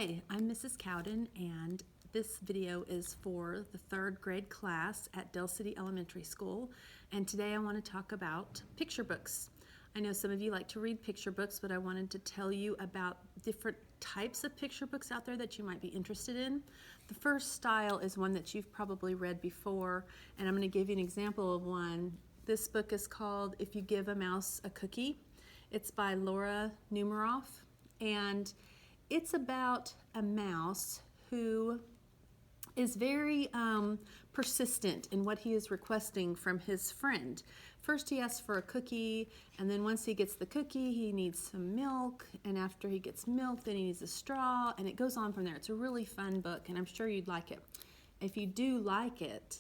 Hi, I'm Mrs. Cowden, and this video is for the 3rd grade class at Dell City Elementary School, and today I want to talk about picture books. I know some of you like to read picture books, but I wanted to tell you about different types of picture books out there that you might be interested in. The first style is one that you've probably read before, and I'm going to give you an example of one. This book is called If You Give a Mouse a Cookie. It's by Laura Numeroff, and it's about a mouse who is very persistent in what he is requesting from his friend. First he asks for a cookie, and then once he gets the cookie, he needs some milk, and after he gets milk, then he needs a straw, and it goes on from there. It's a really fun book, and I'm sure you'd like it. If you do like it,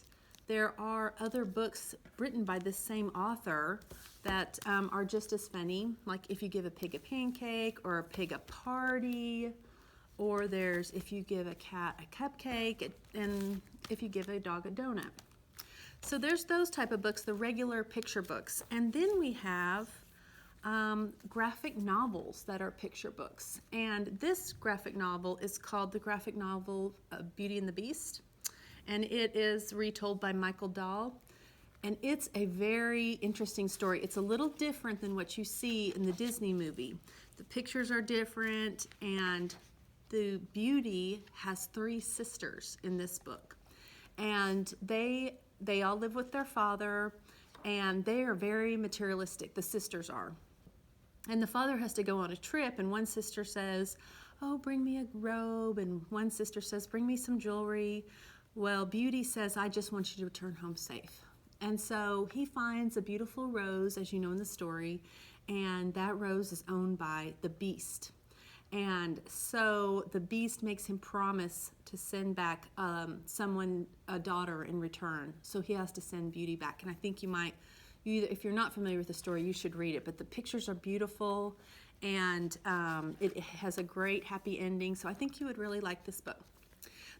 there are other books written by this same author that are just as funny, like If You Give a Pig a Pancake, or A Pig a Party, or there's If You Give a Cat a Cupcake, and If You Give a Dog a Donut. So there's those type of books, the regular picture books. And then we have graphic novels that are picture books. And this graphic novel is called the graphic novel Beauty and the Beast. And it is retold by Michael Dahl. And it's a very interesting story. It's a little different than what you see in the Disney movie. The pictures are different, and the Beauty has 3 sisters in this book. And they all live with their father, and they are very materialistic, the sisters are. And the father has to go on a trip, and one sister says, "Oh, bring me a robe," and one sister says, "Bring me some jewelry." Well, Beauty says, "I just want you to return home safe." And so he finds a beautiful rose, as you know in the story, and that rose is owned by the Beast. And so the Beast makes him promise to send back a daughter in return. So he has to send Beauty back. And I think if you're not familiar with the story, you should read it. But the pictures are beautiful, and it has a great happy ending. So I think you would really like this book.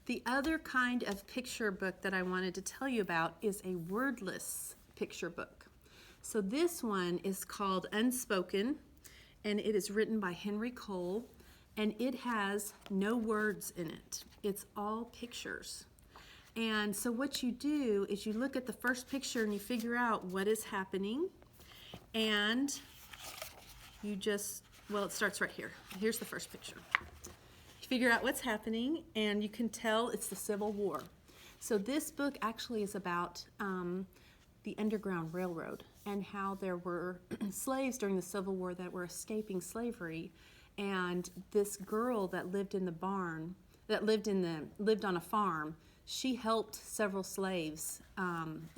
The other kind of picture book that I wanted to tell you about is a wordless picture book. So this one is called Unspoken, and it is written by Henry Cole, and it has no words in it. It's all pictures. And so what you do is you look at the first picture and you figure out what is happening, and you well, it starts right here. Here's the first picture. Figure out what's happening, and you can tell it's the Civil War. So this book actually is about the Underground Railroad and how there were slaves during the Civil War that were escaping slavery, and this girl that lived in the barn, that lived on a farm, she helped several slaves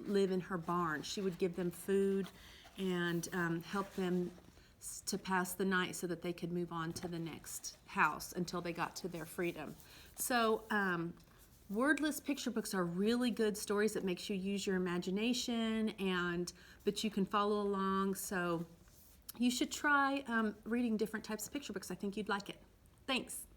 live in her barn. She would give them food and help them to pass the night so that they could move on to the next house until they got to their freedom. So wordless picture books are really good stories that makes you use your imagination, but you can follow along. So you should try reading different types of picture books. I think you'd like it. Thanks.